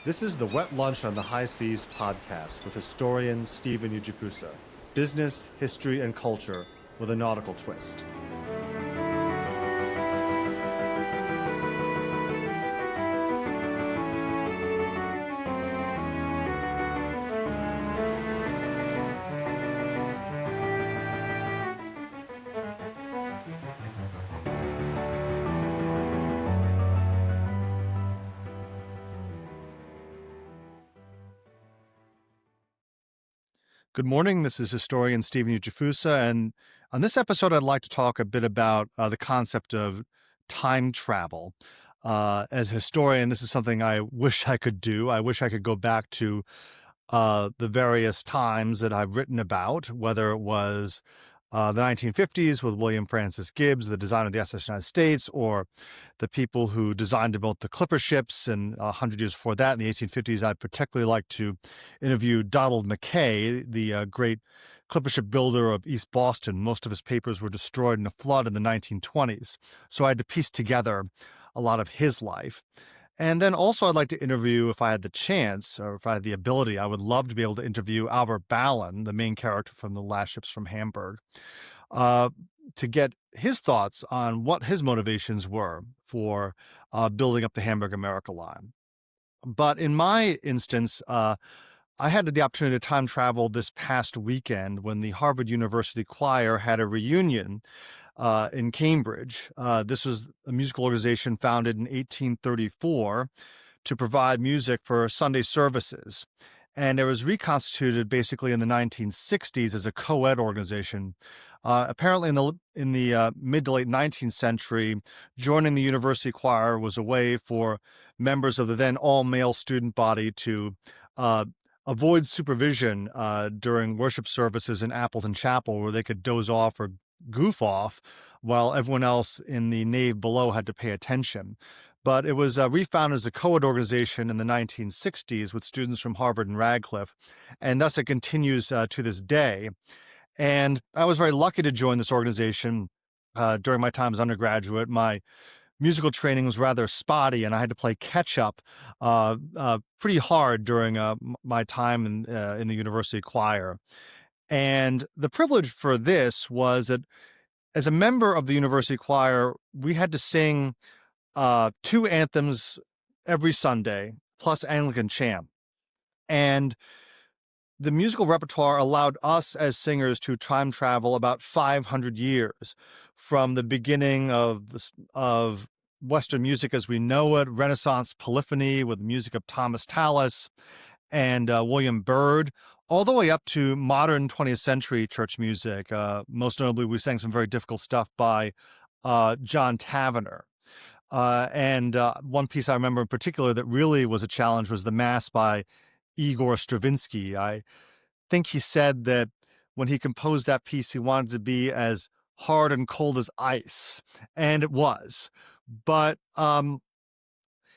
This is the Wet Lunch on the High Seas podcast with historian Stephen Ujifusa. Business, history, and culture with a nautical twist. Good morning. This is historian Stephen Ujifusa, and on this episode, I'd like to talk a bit about the concept of time travel. As a historian, this is something I wish I could do. I wish I could go back to the various times that I've written about, whether it was the 1950s with William Francis Gibbs, the design of the SS United States, or the people who designed and built the Clipper ships. And 100 years before that, in the 1850s, I'd particularly like to interview Donald Mackay, the great Clipper ship builder of East Boston. Most of his papers were destroyed in a flood in the 1920s. So I had to piece together a lot of his life. And then also I'd like to interview, if I had the chance or if I had the ability, I would love to be able to interview Albert Ballin, the main character from The Last Ships from Hamburg, uh, to get his thoughts on what his motivations were for building up the Hamburg America line. But in my instance, I had the opportunity to time travel this past weekend when the Harvard University Choir had a reunion in Cambridge. This was a musical organization founded in 1834 to provide music for Sunday services. And it was reconstituted basically in the 1960s as a co-ed organization. Apparently in the mid to late 19th century, joining the university choir was a way for members of the then all-male student body to avoid supervision during worship services in Appleton Chapel, where they could doze off or goof off while everyone else in the nave below had to pay attention. But it was refounded as a co-ed organization in the 1960s with students from Harvard and Radcliffe, and thus it continues to this day. And I was very lucky to join this organization during my time as undergraduate. My musical training was rather spotty, and I had to play catch up pretty hard during my time in the university choir. And the privilege for this was that as a member of the university choir, we had to sing two anthems every Sunday, plus Anglican chant. And the musical repertoire allowed us as singers to time travel about 500 years from the beginning of Western music as we know it, Renaissance polyphony with the music of Thomas Tallis and William Byrd, all the way up to modern 20th century church music. Most notably, we sang some very difficult stuff by John Tavener. And one piece I remember in particular that really was a challenge was the Mass by Igor Stravinsky. I think he said that when he composed that piece, he wanted to be as hard and cold as ice, and it was. But in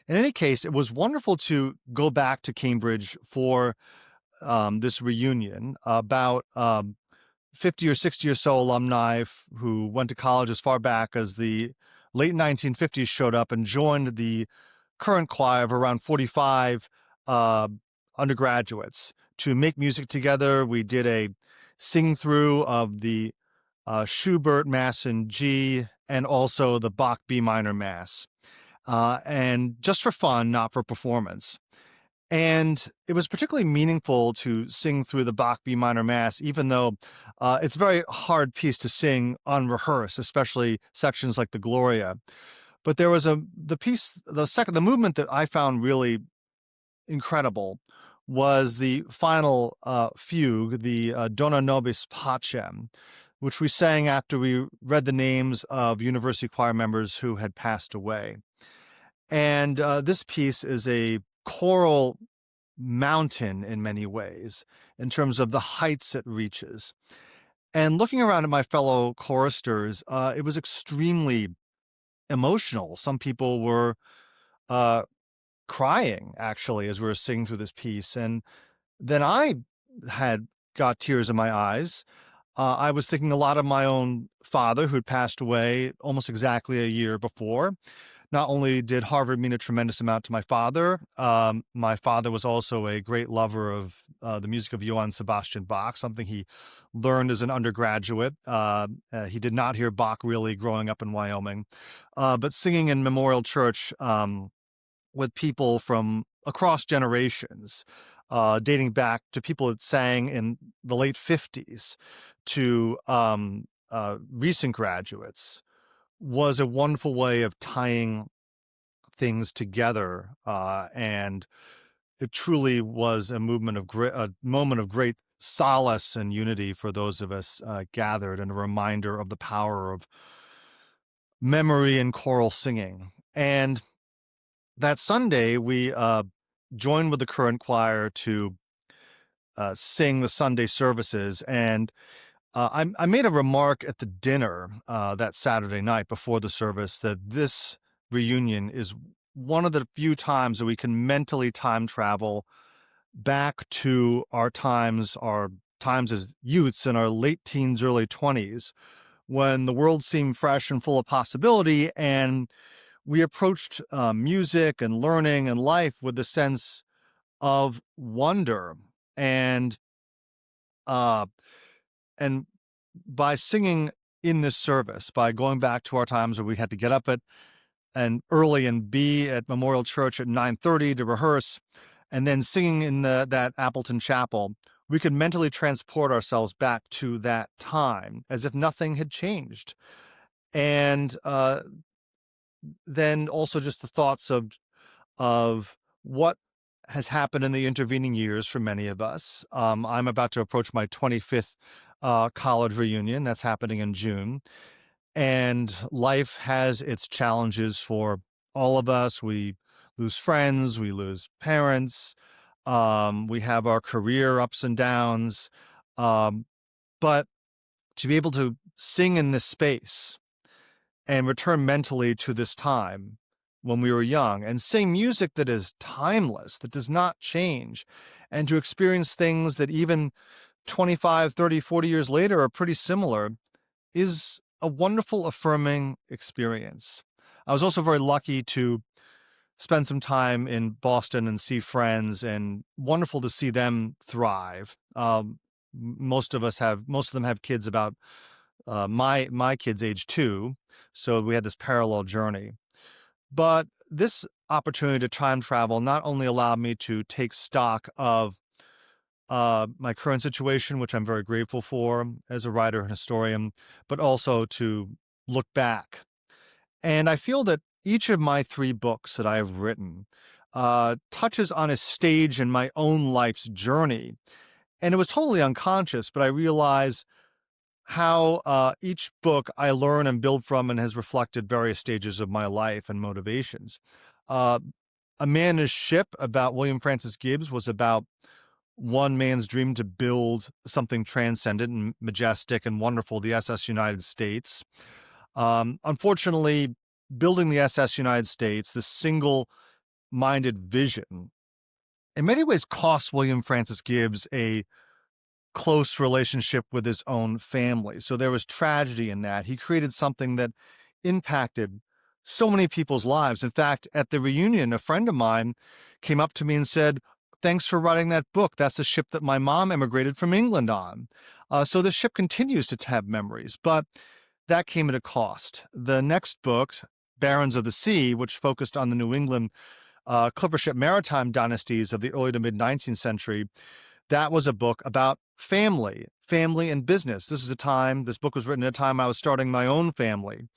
any case, it was wonderful to go back to Cambridge for this reunion. About 50 or 60 or so alumni who went to college as far back as the late 1950s showed up and joined the current choir of around 45 undergraduates to make music together. We did a sing through of the Schubert Mass in G and also the Bach B minor Mass, and just for fun, not for performance. And it was particularly meaningful to sing through the Bach B minor Mass, even though it's a very hard piece to sing unrehearsed, especially sections like the Gloria. But there was the movement that I found really incredible was the final fugue, the Dona Nobis Pacem, which we sang after we read the names of university choir members who had passed away. And this piece is a choral mountain in many ways, in terms of the heights it reaches. And looking around at my fellow choristers, it was extremely emotional. Some people were crying, actually, as we were singing through this piece. And then I had got tears in my eyes. I was thinking a lot of my own father, who'd passed away almost exactly a year before. Not only did Harvard mean a tremendous amount to my father was also a great lover of the music of Johann Sebastian Bach, something he learned as an undergraduate. He did not hear Bach really growing up in Wyoming, but singing in Memorial Church with people from across generations, dating back to people that sang in the late 50s to recent graduates, was a wonderful way of tying things together, and it truly was a moment of great solace and unity for those of us gathered, and a reminder of the power of memory and choral singing. And that Sunday, we joined with the current choir to sing the Sunday services, and I made a remark at the dinner that Saturday night before the service that this reunion is one of the few times that we can mentally time travel back to our times as youths in our late teens, early 20s, when the world seemed fresh and full of possibility, and we approached music and learning and life with a sense of wonder. And uh, and by singing in this service, by going back to our times where we had to get up at and early and be at Memorial Church at 9:30 to rehearse, and then singing in that Appleton Chapel, we could mentally transport ourselves back to that time as if nothing had changed. And then also just the thoughts of what has happened in the intervening years for many of us. I'm about to approach my 25th college reunion. That's happening in June. And life has its challenges for all of us. We lose friends, we lose parents, we have our career ups and downs. Um, but to be able to sing in this space and return mentally to this time when we were young and sing music that is timeless, that does not change, and to experience things that even 25, 30, 40 years later are pretty similar is a wonderful, affirming experience. I was also very lucky to spend some time in Boston and see friends, and wonderful to see them thrive. Most of them have kids about my kids' age too, so we had this parallel journey. But this opportunity to time travel not only allowed me to take stock of my current situation, which I'm very grateful for as a writer and historian, but also to look back. And I feel that each of my three books that I have written touches on a stage in my own life's journey. And it was totally unconscious, but I realize how each book I learn and build from and has reflected various stages of my life and motivations. Uh, A Man and His Ship about William Francis Gibbs was about one man's dream to build something transcendent and majestic and wonderful, the SS United States. Unfortunately, building the SS United States, this single-minded vision, in many ways cost William Francis Gibbs a close relationship with his own family. So there was tragedy in that. He created something that impacted so many people's lives. In fact, at the reunion, a friend of mine came up to me and said, "Thanks for writing that book. That's the ship that my mom emigrated from England on." So the ship continues to have memories, but that came at a cost. The next book, Barons of the Sea, which focused on the New England clipper ship maritime dynasties of the early to mid 19th century, that was a book about family and business. This book was written at a time I was starting my own family.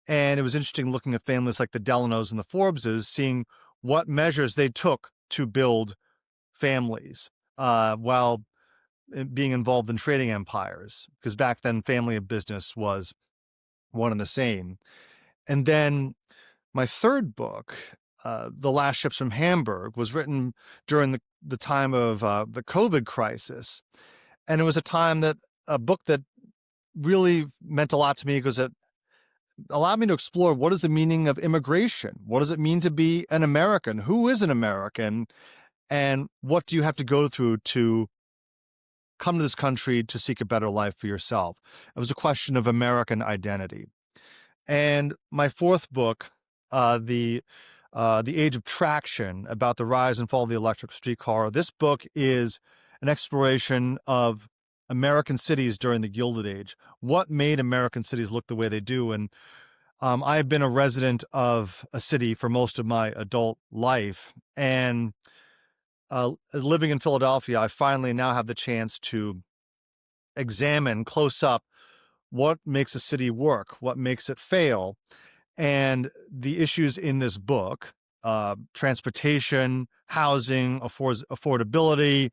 And it was interesting looking at families like the Delanos and the Forbeses, seeing what measures they took to build families while being involved in trading empires. Because back then, family and business was one and the same. And then my third book, The Last Ships from Hamburg, was written during the time of the COVID crisis. And it was a book that really meant a lot to me because it allowed me to explore what is the meaning of immigration? What does it mean to be an American? Who is an American? And what do you have to go through to come to this country to seek a better life for yourself? It was a question of American identity. And my fourth book the age of traction, about the rise and fall of the electric streetcar. This book is an exploration of American cities during the Gilded Age. What made American cities look the way they do? And I've been a resident of a city for most of my adult life, and living in Philadelphia, I finally now have the chance to examine close up what makes a city work, what makes it fail, and the issues in this book, transportation, housing, affordability,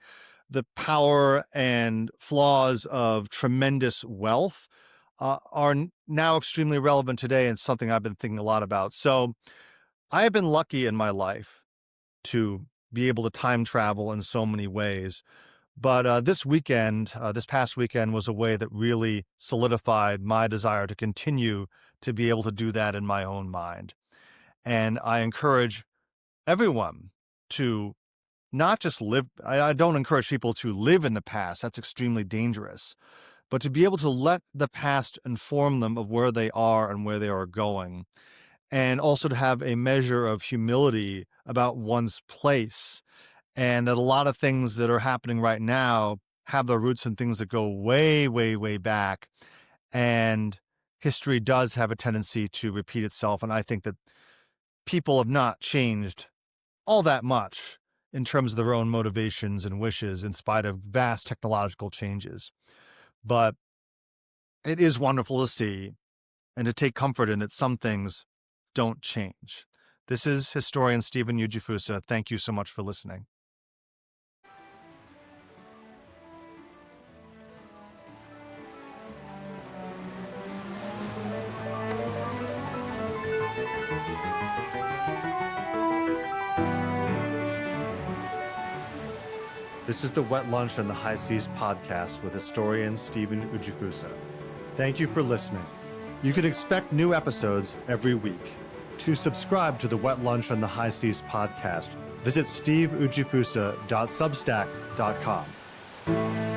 the power and flaws of tremendous wealth, are now extremely relevant today, and something I've been thinking a lot about. So I have been lucky in my life to be able to time travel in so many ways. But this past weekend, was a way that really solidified my desire to continue to be able to do that in my own mind. And I encourage everyone to not just live, I don't encourage people to live in the past. That's extremely dangerous. But to be able to let the past inform them of where they are and where they are going. And also to have a measure of humility about one's place, and that a lot of things that are happening right now have their roots in things that go way, way, way back. And history does have a tendency to repeat itself. And I think that people have not changed all that much in terms of their own motivations and wishes, in spite of vast technological changes. But it is wonderful to see and to take comfort in that some things don't change. This is historian Stephen Ujifusa. Thank you so much for listening. This is the Wet Lunch on the High Seas podcast with historian Stephen Ujifusa. Thank you for listening. You can expect new episodes every week. To subscribe to the Wet Lunch on the High Seas podcast, visit steveujifusa.substack.com.